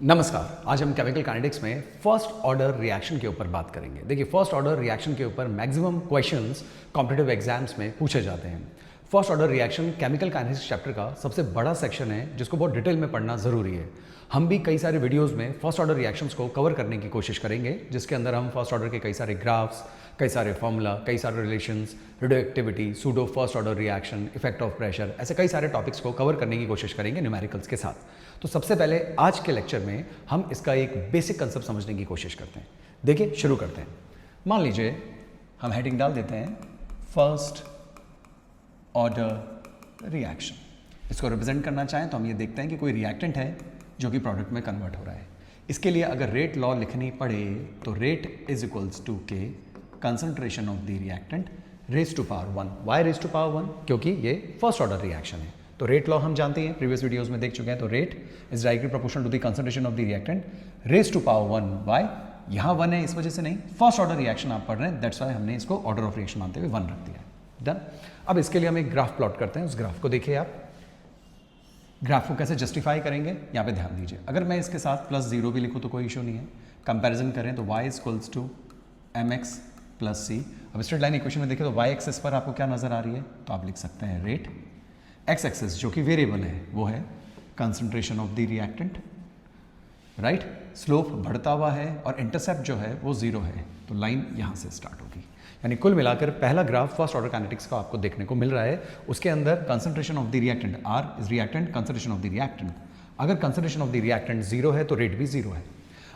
नमस्कार। आज हम केमिकल काइनेटिक्स में फर्स्ट ऑर्डर रिएक्शन के ऊपर बात करेंगे। देखिए, फर्स्ट ऑर्डर रिएक्शन के ऊपर मैक्सिमम क्वेश्चंस कॉम्पिटिटिव एग्जाम्स में पूछे जाते हैं। First order reaction chemical kinetics chapter का सबसे बड़ा सेक्शन है जिसको बहुत डिटेल में पढ़ना ज़रूरी है। हम भी कई सारे वीडियोज़ में फर्स्ट ऑर्डर रिएक्शंस को कवर करने की कोशिश करेंगे, जिसके अंदर हम फर्स्ट ऑर्डर के कई सारे ग्राफ्स, कई सारे फॉर्मूला, कई सारे relations, radioactivity, pseudo first order reaction, effect of pressure, ऐसे कई सारे टॉपिक्स को कवर करने की कोशिश करेंगे न्यूमेरिकल्स के साथ। तो सबसे पहले आज के लेक्चर में हम इसका एक बेसिक कंसेप्ट समझने की कोशिश करते हैं। देखिए, शुरू करते हैं। मान लीजिए हम हेडिंग डाल देते हैं फर्स्ट ऑर्डर रिएक्शन। इसको रिप्रेजेंट करना चाहें तो हम ये देखते हैं कि कोई रिएक्टेंट है जो कि प्रोडक्ट में कन्वर्ट हो रहा है। इसके लिए अगर रेट लॉ लिखनी पड़े तो rate is equals to K concentration of the reactant raise to power 1। Why raise to power 1? क्योंकि ये फर्स्ट ऑर्डर रिएक्शन है। तो रेट लॉ हम जानते हैं, प्रीवियस वीडियोस में देख चुके हैं। तो rate is directly proportional to the concentration of the reactant raise to power 1। Why? यहाँ 1 है, इस वजह से नहीं, फर्स्ट ऑर्डर रिएक्शन आप पढ़ रहे हैं, दैट्स वाई हमने इसको ऑर्डर ऑफ रिएक्शन मानते हुए 1 रख दिया। डन। अब इसके लिए हम एक ग्राफ प्लॉट करते हैं। उस ग्राफ को देखिए आप। ग्राफ को कैसे जस्टिफाई करेंगे यहाँ पे ध्यान दीजिए। अगर मैं इसके साथ +0 भी लिखूँ तो कोई इशू नहीं है। कंपैरिजन करें तो y equals to mx plus c। अब स्ट्रेट लाइन इक्वेशन में देखिए तो y एक्सिस पर आपको क्या नजर आ रही है, तो आप लिख सकते हैं रेट। x एक्सिस जो कि वेरिएबल है वो है concentration of the reactant, right. Slope बढ़ता हुआ है और इंटरसेप्ट जो है वो 0 है, तो लाइन यहाँ से स्टार्ट होगी। यानी कुल मिलाकर पहला ग्राफ फर्स्ट ऑर्डर काइनेटिक्स का आपको देखने को मिल रहा है। उसके अंदर concentration of the reactant, R is reactant, concentration of the reactant. अगर कंसंट्रेशन ऑफ द रिएक्टेंट 0 है तो रेट भी 0 है।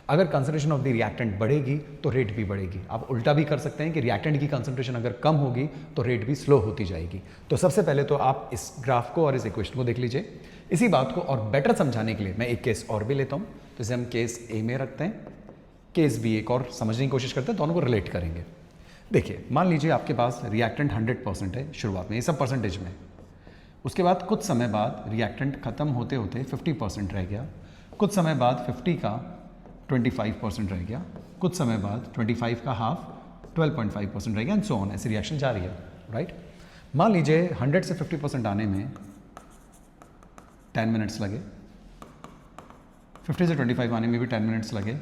अगर कंसंट्रेशन ऑफ द रिएक्टेंट बढ़ेगी तो रेट भी बढ़ेगी। आप उल्टा भी कर सकते हैं कि रिएक्टेंट की कंसंट्रेशन अगर कम होगी तो रेट भी स्लो होती जाएगी। तो सबसे पहले तो आप इस ग्राफ को और इस इक्वेशन को देख लीजिए। इसी बात को और बेटर समझाने के लिए मैं एक केस और भी लेता हूँ। तो इसे हम केस ए में रखते हैं, केस बी एक और समझने की कोशिश करते हैं, दोनों को रिलेट करेंगे। देखिए, मान लीजिए आपके पास रिएक्टेंट 100% है शुरुआत में, ये सब परसेंटेज में। उसके बाद कुछ समय बाद रिएक्टेंट खत्म होते होते 50% रह गया। कुछ समय बाद 50 का 25% रह गया। कुछ समय बाद 25 का हाफ 12.5% रह गया, एंड सो ऑन। ऐसी रिएक्शन जारी है, राइट। मान लीजिए 100 से 50% आने में 10 मिनट्स लगे, 50 से 25 आने में भी 10 मिनट्स लगे,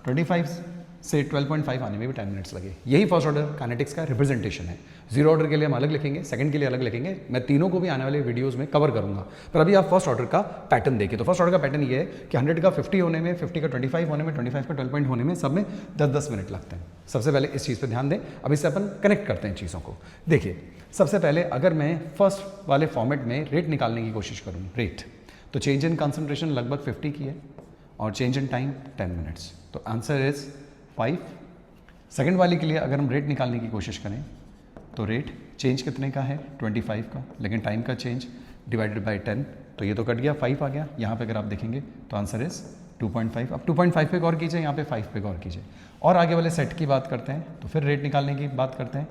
25 से 12.5 आने में भी 10 मिनट्स लगे। यही फर्स्ट ऑर्डर काइनेटिक्स का रिप्रेजेंटेशन है। जीरो ऑर्डर के लिए हम अलग लिखेंगे, सेकंड के लिए अलग लिखेंगे। मैं तीनों को भी आने वाले वीडियोस में कवर करूंगा, पर अभी आप फर्स्ट ऑर्डर का पैटर्न देखिए। तो फर्स्ट ऑर्डर का पैटर्न ये है कि 100 का 50 होने में, 50 का 25 होने में, 25 का 12 होने में सब में 10-10 मिनट लगते हैं। सबसे पहले इस चीज़ पर ध्यान दें। अब इससे अपन कनेक्ट करते हैं चीज़ों को। देखिए, सबसे पहले अगर मैं फर्स्ट वाले फॉर्मेट में रेट निकालने की कोशिश करूँ, रेट, तो चेंज इन कंसंट्रेशन लगभग 50 की है और चेंज इन टाइम 10 मिनट्स। तो आंसर इज 5। सेकेंड वाले के लिए अगर हम रेट निकालने की कोशिश करें तो रेट चेंज कितने का है, 25 का, लेकिन टाइम का चेंज डिवाइडेड बाय 10, तो ये तो कट गया, 5 आ गया। यहाँ पे अगर आप देखेंगे तो आंसर इज 2.5। अब 2.5 पे गौर कीजिए, यहाँ पे 5 पे गौर कीजिए। और आगे वाले सेट की बात करते हैं तो फिर रेट निकालने की बात करते हैं।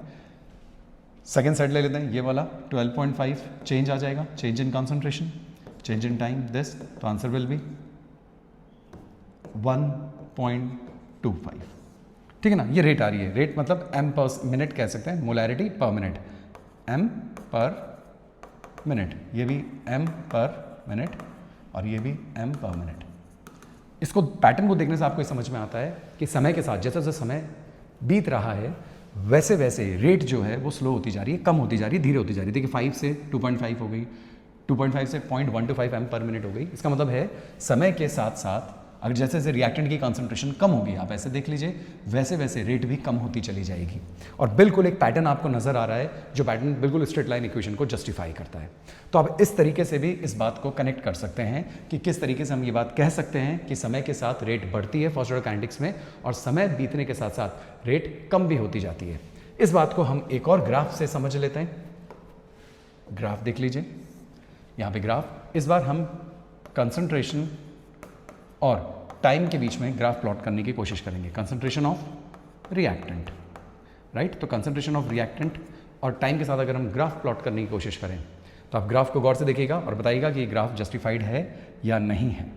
सेकेंड सेट ले लेते हैं, ये वाला 12.5 चेंज आ जाएगा, change in concentration, change in time this, तो आंसर विल बी 1.25। ठीक है ना। ये रेट आ रही है। रेट मतलब m पर मिनट कह सकते हैं, मोलैरिटी पर मिनट, m पर मिनट। ये भी m पर मिनट और ये भी m पर मिनट। इसको पैटर्न को देखने से आपको समझ में आता है कि समय के साथ जैसे जैसे समय बीत रहा है वैसे वैसे रेट जो है वो स्लो होती जा रही है, कम होती जा रही है, धीरे होती जा रही है। देखिए, 5 से 2.5 हो गई, 2.5 से 0.125 m पर मिनट हो गई। इसका मतलब है समय के साथ साथ अगर जैसे जैसे रिएक्टेंट की कंसंट्रेशन कम होगी, आप ऐसे देख लीजिए, वैसे वैसे रेट भी कम होती चली जाएगी। और बिल्कुल एक पैटर्न आपको नजर आ रहा है जो पैटर्न बिल्कुल स्ट्रेट लाइन इक्वेशन को जस्टिफाई करता है। तो आप इस तरीके से भी इस बात को कनेक्ट कर सकते हैं कि किस तरीके से हम ये बात कह सकते हैं कि समय के साथ रेट बढ़ती है फर्स्ट ऑर्डर काइनेटिक्स में और समय बीतने के साथ साथ रेट कम भी होती जाती है। इस बात को हम एक और ग्राफ से समझ लेते हैं। ग्राफ देख लीजिए, यहाँ पे ग्राफ। इस बार हम कंसंट्रेशन और टाइम के बीच में ग्राफ प्लॉट करने की कोशिश करेंगे। Concentration of reactant, right. तो कंसंट्रेशन ऑफ रिएक्टेंट और टाइम के साथ अगर हम ग्राफ प्लॉट करने की कोशिश करें तो आप ग्राफ को गौर से देखिएगा और बताइएगा कि ये ग्राफ जस्टिफाइड है या नहीं है।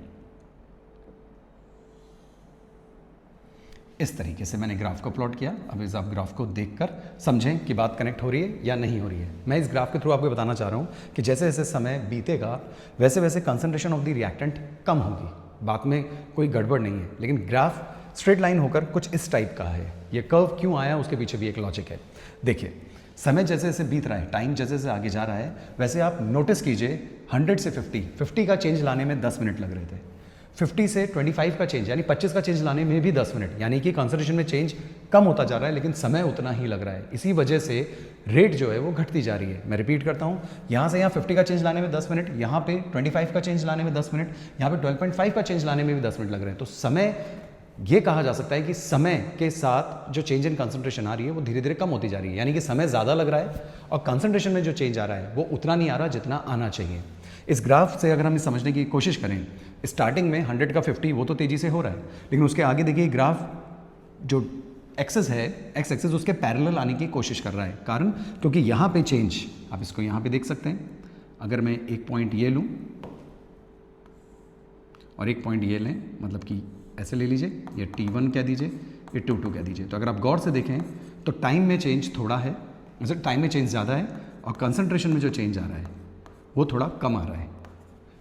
इस तरीके से मैंने ग्राफ को प्लॉट किया। अब इस आप ग्राफ को देखकर समझें कि बात कनेक्ट हो रही है या नहीं हो रही है। मैं इस ग्राफ के थ्रू आपको बताना चाह रहा हूँ कि जैसे जैसे समय बीतेगा वैसे वैसे कंसंट्रेशन ऑफ द रिएक्टेंट कम होगी, बात में कोई गड़बड़ नहीं है, लेकिन ग्राफ स्ट्रेट लाइन होकर कुछ इस टाइप का है। ये कर्व क्यों आया उसके पीछे भी एक लॉजिक है। देखिए, समय जैसे जैसे बीत रहा है, टाइम जैसे जैसे आगे जा रहा है, वैसे आप नोटिस कीजिए 100 से 50 का चेंज लाने में 10 मिनट लग रहे थे, 50 से 25 का चेंज यानी 25 का चेंज लाने में भी 10 मिनट, यानी कि कंसंट्रेशन में चेंज कम होता जा रहा है लेकिन समय उतना ही लग रहा है। इसी वजह से रेट जो है वो घटती जा रही है। मैं रिपीट करता हूँ, यहाँ से यहाँ 50 का चेंज लाने में 10 मिनट, यहाँ पे 25 का चेंज लाने में 10 मिनट, यहाँ पे 12.5 का चेंज लाने में भी 10 मिनट लग रहे हैं। तो समय, ये कहा जा सकता है कि समय के साथ जो चेंज इन कंसंट्रेशन आ रही है वो धीरे धीरे कम होती जा रही है, यानी कि समय ज़्यादा लग रहा है और कंसंट्रेशन में जो चेंज आ रहा है वो उतना नहीं आ रहा जितना आना चाहिए। इस ग्राफ से अगर हम इस समझने की कोशिश करें, स्टार्टिंग में 100 का 50 वो तो तेज़ी से हो रहा है, लेकिन उसके आगे देखिए ग्राफ जो एक्सेस है, एक्स एक्सेस उसके पैरेलल आने की कोशिश कर रहा है। कारण क्योंकि यहाँ पे चेंज, आप इसको यहाँ पे देख सकते हैं, अगर मैं एक पॉइंट ये लूँ और एक पॉइंट ये लें, मतलब कि ऐसे ले लीजिए, ये T1 कह दीजिए, ये T2 कह दीजिए, तो अगर आप गौर से देखें तो टाइम में चेंज थोड़ा है, मतलब टाइम में चेंज ज़्यादा है और कंसंट्रेशन में जो चेंज आ रहा है वो थोड़ा कम आ रहा है।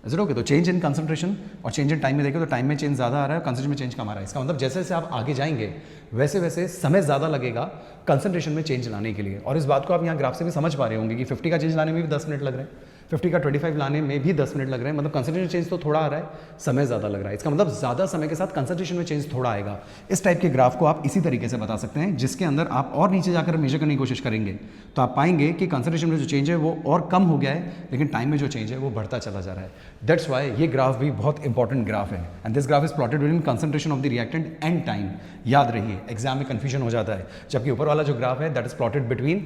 Is it okay? तो चेंज इन कंसंट्रेशन और चेंज इन टाइम में देखें तो टाइम में चेंज ज़्यादा आ रहा है और कंसंट्रेशन में चेंज कम आ रहा है। इसका मतलब जैसे जैसे आप आगे जाएंगे वैसे वैसे समय ज़्यादा लगेगा कंसंट्रेशन में चेंज लाने के लिए। और इस बात को आप यहाँ ग्राफ से भी समझ पा रहे होंगे कि 50 का चेंज लाने में भी 10 मिनट लग रहे हैं, 50 का 25 लाने में भी 10 मिनट लग रहे हैं, मतलब कंसंट्रेशन चेंज तो थोड़ा आ रहा है, समय ज़्यादा लग रहा है। इसका मतलब ज़्यादा समय के साथ कंसंट्रेशन में चेंज थोड़ा आएगा। इस टाइप के ग्राफ को आप इसी तरीके से बता सकते हैं, जिसके अंदर आप और नीचे जाकर मेजर करने की कोशिश करेंगे तो आप पाएंगे कि कंसंट्रेशन में जो चेंज है वो और कम हो गया है, लेकिन टाइम में जो चेंज है वो बढ़ता चला जा रहा है। दैट्स वाई ये ग्राफ भी बहुत इंपॉर्टेंट ग्राफ है and this graph is plotted between concentration of the reactant and time. याद रहिए, एग्जाम में कंफ्यूजन हो जाता है, जबकि ऊपर वाला जो ग्राफ है that is plotted between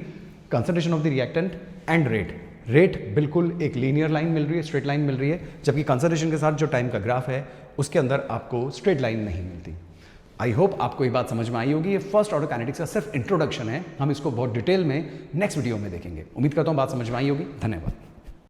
concentration of the reactant and rate. Rate बिल्कुल एक लीनियर लाइन मिल रही है, स्ट्रेट लाइन मिल रही है, जबकि कंसंट्रेशन के साथ जो टाइम का ग्राफ है उसके अंदर आपको स्ट्रेट लाइन नहीं मिलती। आई होप आपको ये बात समझ में आई होगी। ये फर्स्ट ऑर्डर काइनेटिक्स का सिर्फ इंट्रोडक्शन है, हम इसको बहुत डिटेल में नेक्स्ट वीडियो में देखेंगे। उम्मीद करता हूँ बात समझ में आई होगी। धन्यवाद।